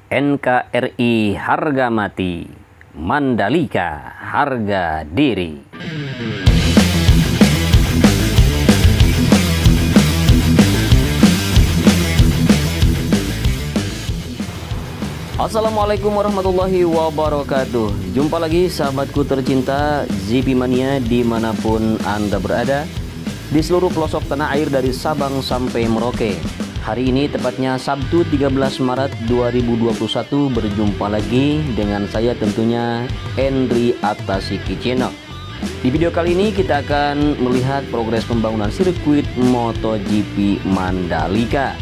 NKRI harga mati, Mandalika harga diri. Assalamualaikum warahmatullahi wabarakatuh. Jumpa lagi sahabatku tercinta ZP Mania dimanapun Anda berada, di seluruh pelosok tanah air dari Sabang sampai Merauke. Hari ini tepatnya Sabtu 13 Maret 2021 berjumpa lagi dengan saya tentunya Henry Atasiki Channel. Di video kali ini kita akan melihat progres pembangunan sirkuit MotoGP Mandalika.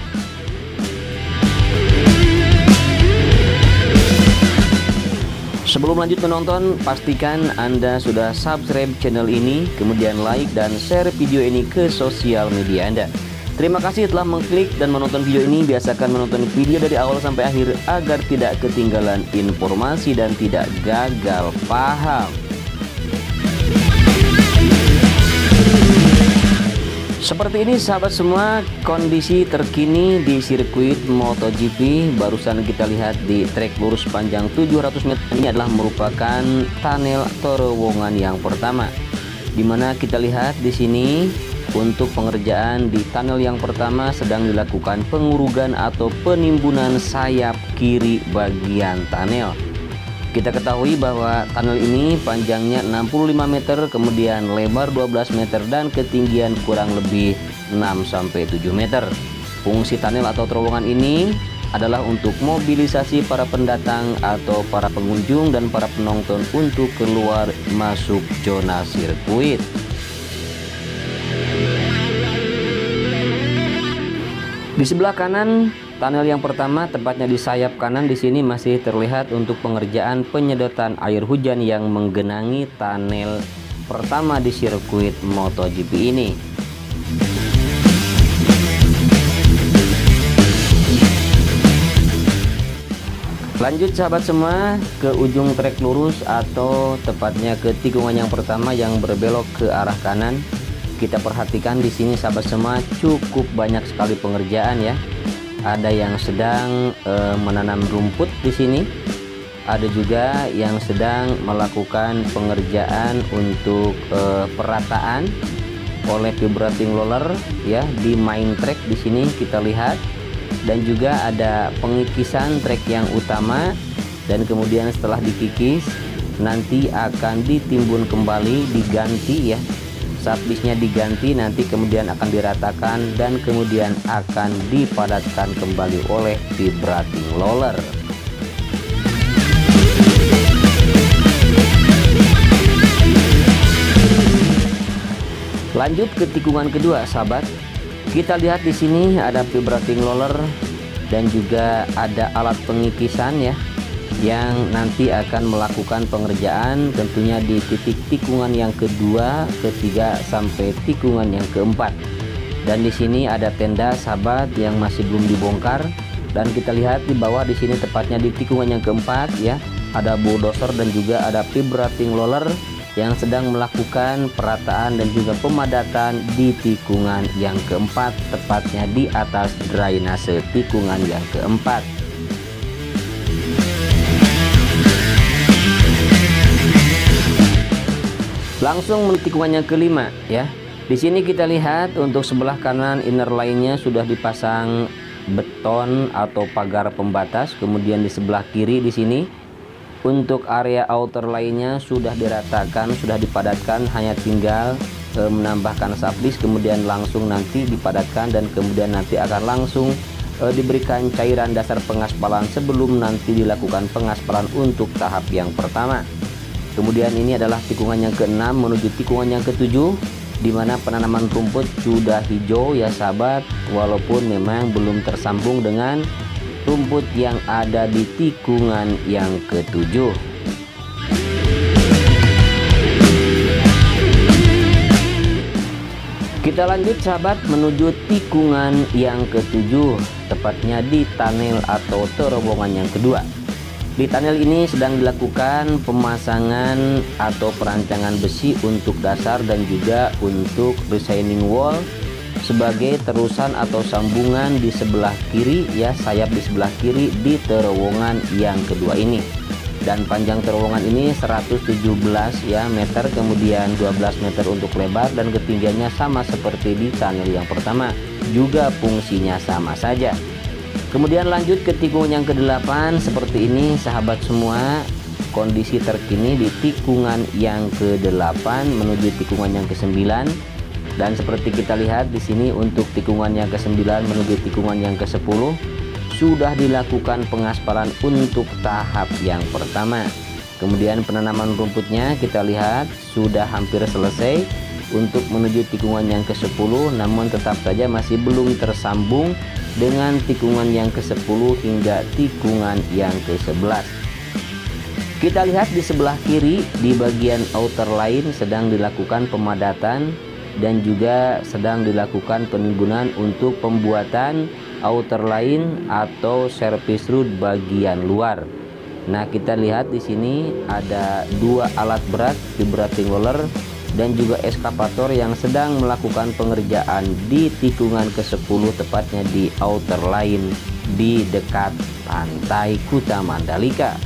Sebelum lanjut menonton, pastikan Anda sudah subscribe channel ini, kemudian like dan share video ini ke sosial media Anda. Terima kasih telah mengklik dan menonton video ini. Biasakan menonton video dari awal sampai akhir agar tidak ketinggalan informasi dan tidak gagal paham. Seperti ini sahabat semua, kondisi terkini di sirkuit MotoGP. Barusan kita lihat di trek lurus panjang 700 meter ini adalah merupakan tunnel terowongan yang pertama, dimana kita lihat di sini untuk pengerjaan di tunnel yang pertama sedang dilakukan pengurugan atau penimbunan sayap kiri bagian tunnel. Kita ketahui bahwa tunnel ini panjangnya 65 meter, kemudian lebar 12 meter dan ketinggian kurang lebih 6-7 meter. Fungsi tunnel atau terowongan ini adalah untuk mobilisasi para pendatang atau para pengunjung dan para penonton untuk keluar masuk zona sirkuit. Di sebelah kanan tunnel yang pertama, tepatnya di sayap kanan, di sini masih terlihat untuk pengerjaan penyedotan air hujan yang menggenangi tunnel pertama di sirkuit MotoGP ini. Lanjut sahabat semua ke ujung trek lurus atau tepatnya ke tikungan yang pertama yang berbelok ke arah kanan. Kita perhatikan di sini sahabat semua, cukup banyak sekali pengerjaan ya. Ada yang sedang menanam rumput di sini. Ada juga yang sedang melakukan pengerjaan untuk perataan oleh vibrating roller ya di main track di sini kita lihat. Dan juga ada pengikisan trek yang utama, dan kemudian setelah dikikis nanti akan ditimbun kembali, diganti ya. Saat bisnya diganti nanti kemudian akan diratakan dan kemudian akan dipadatkan kembali oleh vibrating roller. Lanjut ke tikungan kedua sahabat. Kita lihat di sini ada vibrating roller dan juga ada alat pengikisan ya, yang nanti akan melakukan pengerjaan tentunya di titik tikungan yang kedua, ketiga sampai tikungan yang keempat. Dan di sini ada tenda sahabat yang masih belum dibongkar, dan kita lihat di bawah di sini tepatnya di tikungan yang keempat ya, ada bulldozer dan juga ada vibrating roller yang sedang melakukan perataan dan juga pemadatan di tikungan yang keempat, tepatnya di atas drainase tikungan yang keempat. Langsung menuju tikungan yang kelima ya. Di sini kita lihat untuk sebelah kanan inner line-nya sudah dipasang beton atau pagar pembatas, kemudian di sebelah kiri di sini untuk area outer lainnya sudah diratakan, sudah dipadatkan, hanya tinggal menambahkan subdisk, kemudian langsung nanti dipadatkan dan kemudian nanti akan langsung diberikan cairan dasar pengaspalan sebelum nanti dilakukan pengaspalan untuk tahap yang pertama. Kemudian ini adalah tikungan yang ke-6 menuju tikungan yang ke-7, di mana penanaman rumput sudah hijau ya sahabat, walaupun memang belum tersambung dengan rumput yang ada di tikungan yang ke-7. Kita lanjut sahabat menuju tikungan yang ke-7, tepatnya di tunnel atau terowongan yang kedua. Di tunnel ini sedang dilakukan pemasangan atau perancangan besi untuk dasar dan juga untuk retaining wall sebagai terusan atau sambungan di sebelah kiri ya, sayap di sebelah kiri di terowongan yang kedua ini. Dan panjang terowongan ini 117 ya meter, kemudian 12 meter untuk lebar, dan ketinggiannya sama seperti di tunnel yang pertama, juga fungsinya sama saja. Kemudian lanjut ke tikungan yang ke-8 seperti ini sahabat semua. Kondisi terkini di tikungan yang ke-8 menuju tikungan yang ke-9, dan seperti kita lihat di sini untuk tikungan yang ke-9 menuju tikungan yang ke-10 sudah dilakukan pengaspalan untuk tahap yang pertama. Kemudian penanaman rumputnya kita lihat sudah hampir selesai untuk menuju tikungan yang ke-10, namun tetap saja masih belum tersambung dengan tikungan yang ke-10 hingga tikungan yang ke-11. Kita lihat di sebelah kiri di bagian outer line sedang dilakukan pemadatan dan juga sedang dilakukan penimbunan untuk pembuatan outer line atau service road bagian luar. Nah, kita lihat di sini ada dua alat berat, vibrating roller dan juga eskavator yang sedang melakukan pengerjaan di tikungan ke-10, tepatnya di outer line di dekat pantai Kuta Mandalika.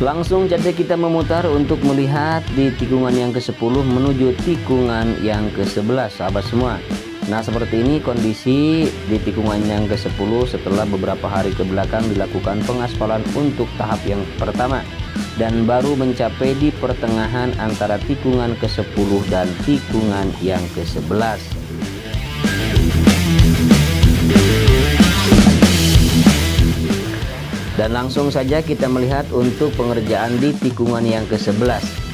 Langsung saja kita memutar untuk melihat di tikungan yang ke-10 menuju tikungan yang ke-11 sahabat semua. Nah, seperti ini kondisi di tikungan yang ke-10 setelah beberapa hari ke belakang dilakukan pengaspalan untuk tahap yang pertama, dan baru mencapai di pertengahan antara tikungan ke-10 dan tikungan yang ke-11. Dan langsung saja kita melihat untuk pengerjaan di tikungan yang ke-11.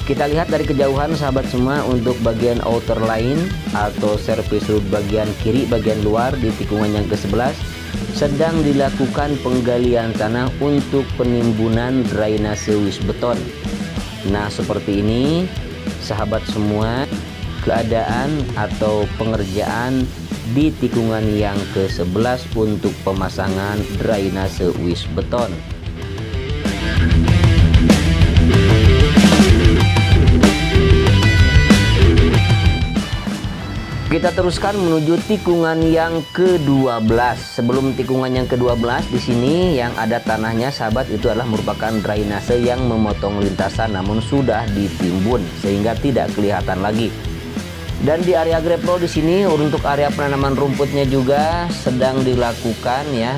Kita lihat dari kejauhan sahabat semua untuk bagian outer line atau service road bagian kiri bagian luar di tikungan yang ke-11 sedang dilakukan penggalian tanah untuk penimbunan drainase wis beton. Nah, seperti ini sahabat semua keadaan atau pengerjaan di tikungan yang ke-11 untuk pemasangan drainase wis beton. Kita teruskan menuju tikungan yang ke-12. Sebelum tikungan yang ke-12 di sini yang ada tanahnya sahabat itu adalah merupakan drainase yang memotong lintasan namun sudah ditimbun sehingga tidak kelihatan lagi. Dan di area grapple di sini untuk area penanaman rumputnya juga sedang dilakukan ya.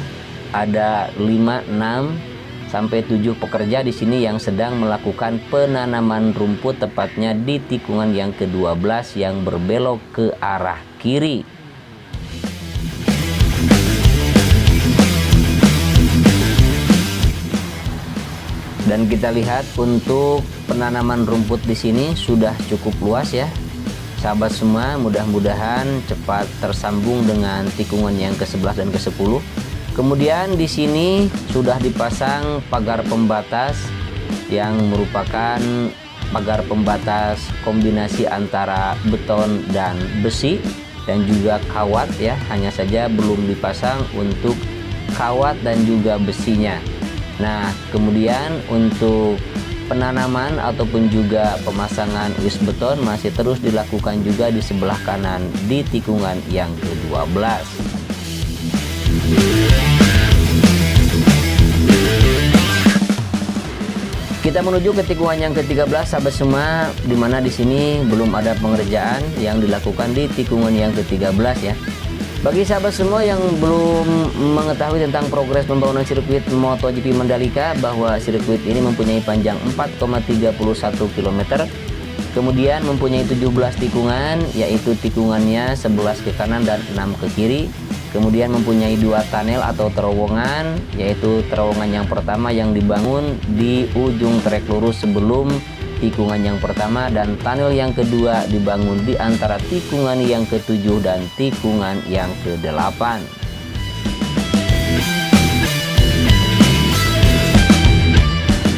Ada 5, 6 sampai 7 pekerja di sini yang sedang melakukan penanaman rumput, tepatnya di tikungan yang ke-12 yang berbelok ke arah kiri. Dan kita lihat untuk penanaman rumput di sini sudah cukup luas ya. Sahabat semua, mudah-mudahan cepat tersambung dengan tikungan yang ke-11 dan ke-10. Kemudian di sini sudah dipasang pagar pembatas yang merupakan pagar pembatas kombinasi antara beton dan besi dan juga kawat ya, hanya saja belum dipasang untuk kawat dan juga besinya. Nah, kemudian untuk penanaman ataupun juga pemasangan wis beton masih terus dilakukan juga di sebelah kanan di tikungan yang ke-12. Kita menuju ke tikungan yang ke-13 sahabat semua, dimana di sini belum ada pengerjaan yang dilakukan di tikungan yang ke-13 ya. Bagi sahabat semua yang belum mengetahui tentang progres pembangunan sirkuit MotoGP Mandalika, bahwa sirkuit ini mempunyai panjang 4,31 km, kemudian mempunyai 17 tikungan, yaitu tikungannya 11 ke kanan dan 6 ke kiri. Kemudian mempunyai 2 tunnel atau terowongan, yaitu terowongan yang pertama yang dibangun di ujung trek lurus sebelum tikungan yang pertama, dan tunnel yang kedua dibangun di antara tikungan yang ke-7 dan tikungan yang ke-8.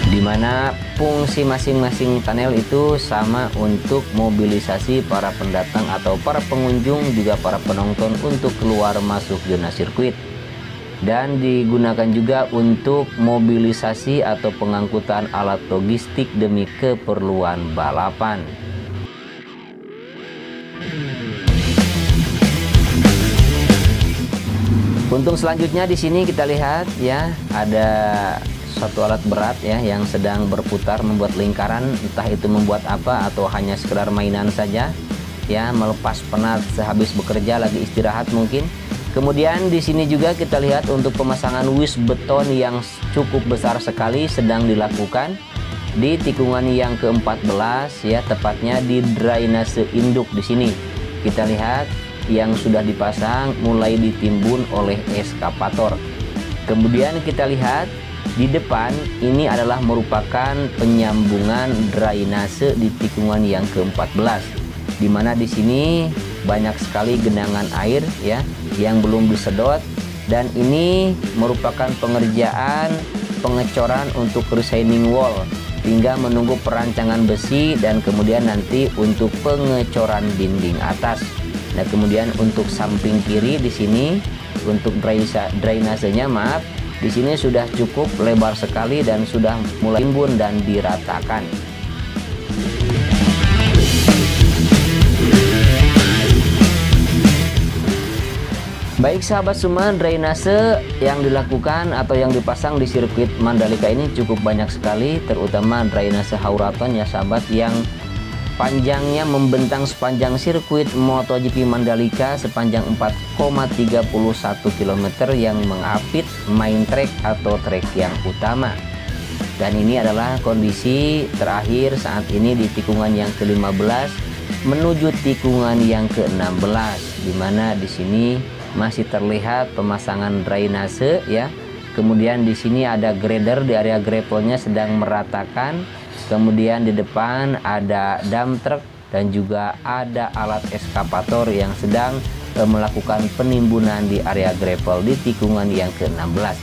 Dimana fungsi masing-masing panel itu sama untuk mobilisasi para pendatang atau para pengunjung, juga para penonton untuk keluar masuk zona sirkuit. Dan digunakan juga untuk mobilisasi atau pengangkutan alat logistik demi keperluan balapan. Untung selanjutnya di sini kita lihat ya, ada satu alat berat ya yang sedang berputar membuat lingkaran, entah itu membuat apa atau hanya sekedar mainan saja ya, melepas penat sehabis bekerja lagi istirahat mungkin. Kemudian di sini juga kita lihat untuk pemasangan wis beton yang cukup besar sekali sedang dilakukan di tikungan yang ke-14 ya, tepatnya di drainase induk. Di sini kita lihat yang sudah dipasang mulai ditimbun oleh eskavator. Kemudian kita lihat di depan ini adalah merupakan penyambungan drainase di tikungan yang ke-14, di mana di sini banyak sekali genangan air ya yang belum disedot, dan ini merupakan pengerjaan pengecoran untuk retaining wall, hingga menunggu perancangan besi dan kemudian nanti untuk pengecoran dinding atas. Nah, kemudian untuk samping kiri di sini untuk drainasenya, maaf, di sini sudah cukup lebar sekali dan sudah mulai timbun dan diratakan. Baik sahabat semua, drainase yang dilakukan atau yang dipasang di sirkuit Mandalika ini cukup banyak sekali, terutama drainase Hauraton ya sahabat, yang panjangnya membentang sepanjang sirkuit MotoGP Mandalika sepanjang 4,31 km yang mengapit main track atau trek yang utama. Dan ini adalah kondisi terakhir saat ini di tikungan yang ke-15 menuju tikungan yang ke-16, di mana di sini masih terlihat pemasangan drainase ya. Kemudian di sini ada grader di area gravelnya sedang meratakan. Kemudian di depan ada dump truck dan juga ada alat eskavator yang sedang melakukan penimbunan di area gravel di tikungan yang ke-16.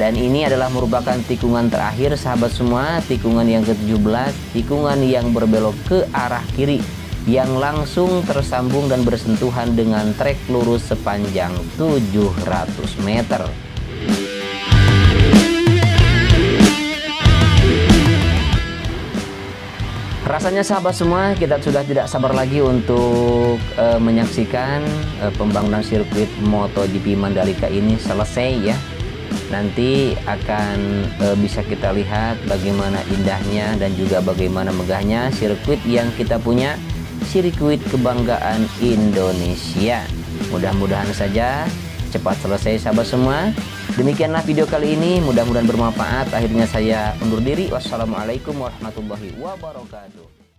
Dan ini adalah merupakan tikungan terakhir sahabat semua, tikungan yang ke-17, tikungan yang berbelok ke arah kiri, yang langsung tersambung dan bersentuhan dengan trek lurus sepanjang 700 meter. Rasanya sahabat semua, kita sudah tidak sabar lagi untuk menyaksikan pembangunan sirkuit MotoGP Mandalika ini selesai ya. Nanti akan bisa kita lihat bagaimana indahnya dan juga bagaimana megahnya sirkuit yang kita punya, sirkuit kebanggaan Indonesia. Mudah-mudahan saja cepat selesai sahabat semua. Demikianlah video kali ini, mudah-mudahan bermanfaat. Akhirnya saya undur diri. Wassalamualaikum warahmatullahi wabarakatuh.